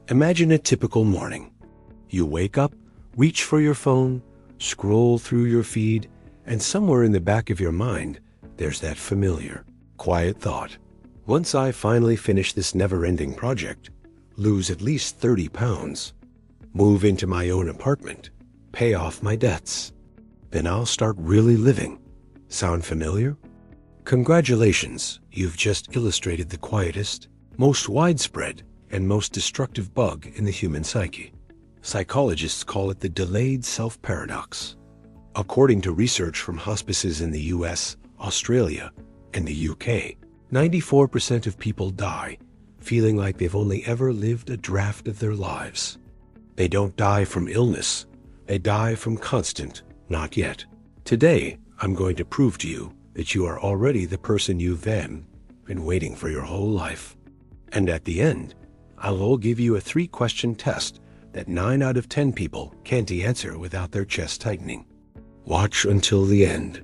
Imagine a typical morning. You wake up, reach for your phone, scroll through your feed, and somewhere in the back of your mind, there's that familiar, quiet thought. Once I finally finish this never-ending project, lose at least 30 pounds, move into my own apartment, pay off my debts, then I'll start really living. Sound familiar? Congratulations, you've just illustrated the quietest, most widespread, and most destructive bug in the human psyche. Psychologists call it the delayed self paradox. According to research from hospices in the US, Australia, and the UK, 94% of people die feeling like they've only ever lived a draft of their lives. They don't die from illness, they die from constant, not yet. Today, I'm going to prove to you that you are already the person you've been waiting for your whole life. And at the end, I'll give you a 3-question test that 9 out of 10 people can't answer without their chest tightening. Watch until the end.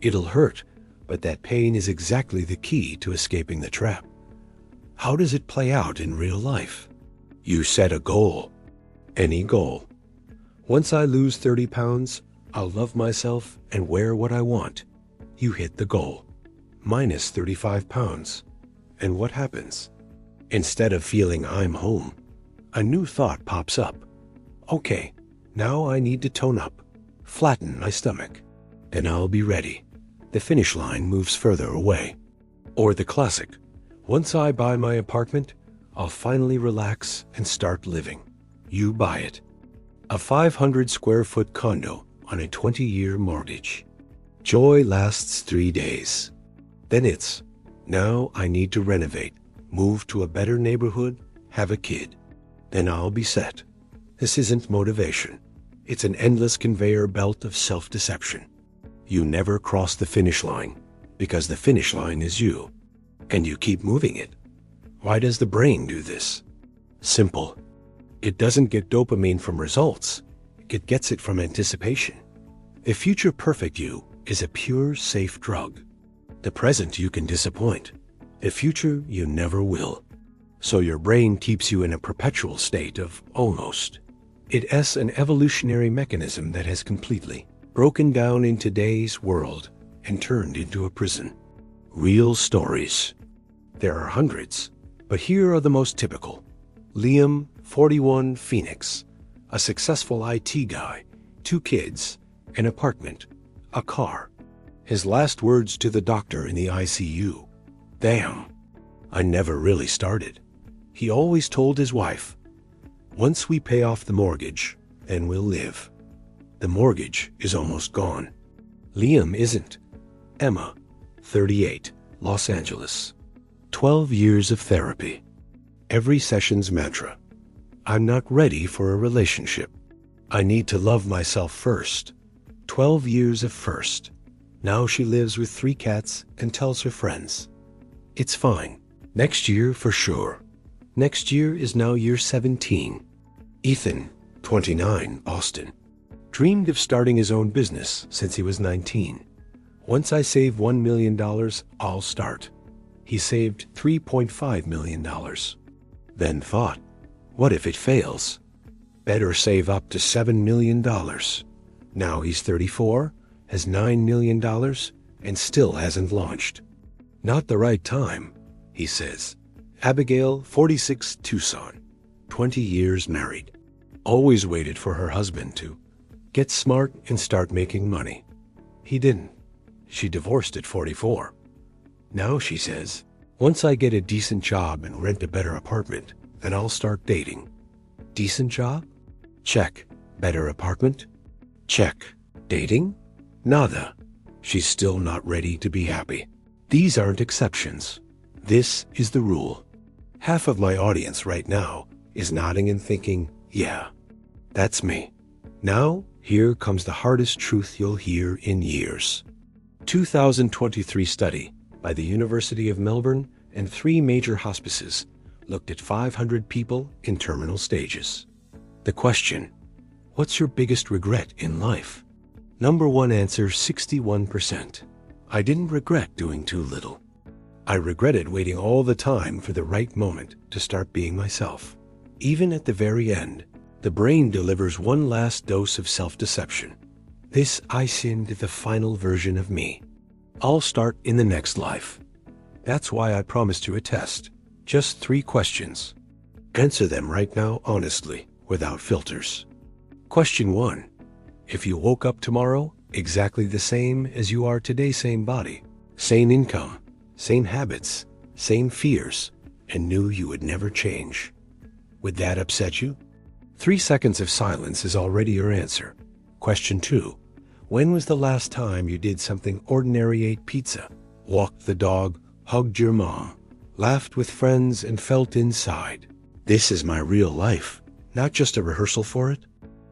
It'll hurt, but that pain is exactly the key to escaping the trap. How does it play out in real life? You set a goal. Any goal. Once I lose 30 pounds, I'll love myself and wear what I want. You hit the goal. Minus 35 pounds. And what happens? Instead of feeling I'm home, a new thought pops up. Okay, now I need to tone up, flatten my stomach. Then I'll be ready. The finish line moves further away. Or the classic, once I buy my apartment, I'll finally relax and start living. You buy it. A 500 square foot condo on a 20-year mortgage. Joy lasts 3 days. Then it's, now I need to renovate, move to a better neighborhood, have a kid. Then I'll be set. This isn't motivation. It's an endless conveyor belt of self-deception. You never cross the finish line because the finish line is you. And you keep moving it. Why does the brain do this? Simple. It doesn't get dopamine from results. It gets it from anticipation. The future perfect you is a pure, safe drug. The present you can disappoint. The future you never will. So your brain keeps you in a perpetual state of almost. It's an evolutionary mechanism that has completely broken down in today's world and turned into a prison. Real stories. There are hundreds, but here are the most typical. Liam, 41, Phoenix, a successful IT guy, 2 kids, an apartment, a car. His last words to the doctor in the ICU, "Damn, I never really started." He always told his wife, "Once we pay off the mortgage, then we'll live." The mortgage is almost gone. Liam isn't. Emma, 38, Los Angeles. 12 years of therapy. Every session's mantra. I'm not ready for a relationship. I need to love myself first. 12 years of first. Now she lives with 3 cats and tells her friends, "It's fine. Next year for sure." Next year is now year 17. Ethan, 29, Austin. Dreamed of starting his own business since he was 19. Once I save $1 million, I'll start. He saved $3.5 million. Then thought, what if it fails? Better save up to $7 million. Now he's 34, has $9 million, and still hasn't launched. Not the right time, he says. Abigail, 46, Tucson, 20 years married. Always waited for her husband to get smart and start making money. He didn't. She divorced at 44. Now she says, once I get a decent job and rent a better apartment, then I'll start dating. Decent job? Check. Better apartment? Check. Dating? Nada. She's still not ready to be happy. These aren't exceptions. This is the rule. Half of my audience right now is nodding and thinking, yeah, that's me. Now, here comes the hardest truth you'll hear in years. 2023 study by the University of Melbourne and 3 major hospices looked at 500 people in terminal stages. The question, what's your biggest regret in life? Number 1 answer, 61%. I didn't regret doing too little. I regretted waiting all the time for the right moment to start being myself. Even at the very end, the brain delivers one last dose of self-deception. This I sinned the final version of me. I'll start in the next life. That's why I promised you a test. Just 3 questions. Answer them right now honestly, without filters. Question 1. If you woke up tomorrow exactly the same as you are today, same body, same income, same habits, same fears, and knew you would never change, would that upset you? 3 seconds of silence is already your answer. Question 2. When was the last time you did something ordinary, ate pizza, walked the dog, hugged your mom, laughed with friends, and felt inside, this is my real life, not just a rehearsal for it?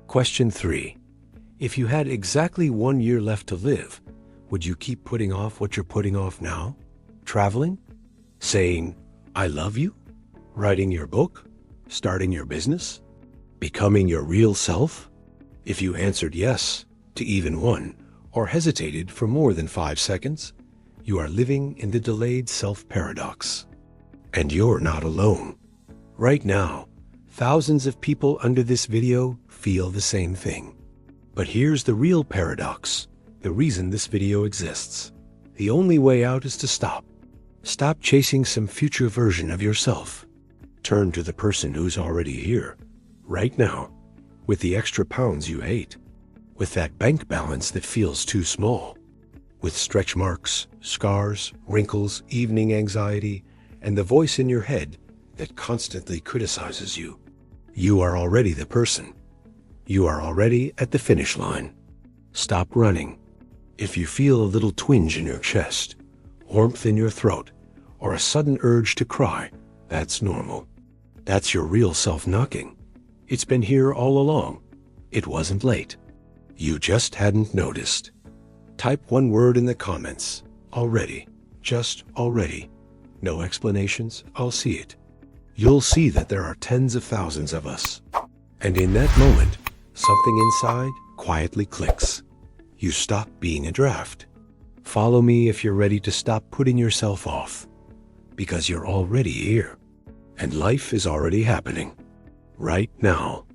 Question 3. If you had exactly 1 year left to live, would you keep putting off what you're putting off now? Traveling? Saying, I love you? Writing your book? Starting your business? Becoming your real self? If you answered yes to even one, or hesitated for more than 5 seconds, you are living in the delayed self paradox. And you're not alone. Right now, thousands of people under this video feel the same thing. But here's the real paradox, the reason this video exists. The only way out is to stop. Stop chasing some future version of yourself. Turn to the person who's already here, right now, with the extra pounds you hate, with that bank balance that feels too small, with stretch marks, scars, wrinkles, evening anxiety, and the voice in your head that constantly criticizes you. You are already the person. You are already at the finish line. Stop running. If you feel a little twinge in your chest, warmth in your throat, or a sudden urge to cry, that's normal. That's your real self knocking. It's been here all along. It wasn't late. You just hadn't noticed. Type 1 word in the comments. Already. Just already. No explanations. I'll see it. You'll see that there are tens of thousands of us. And in that moment, something inside quietly clicks. You stop being a draft. Follow me if you're ready to stop putting yourself off. Because you're already here. And life is already happening. Right now.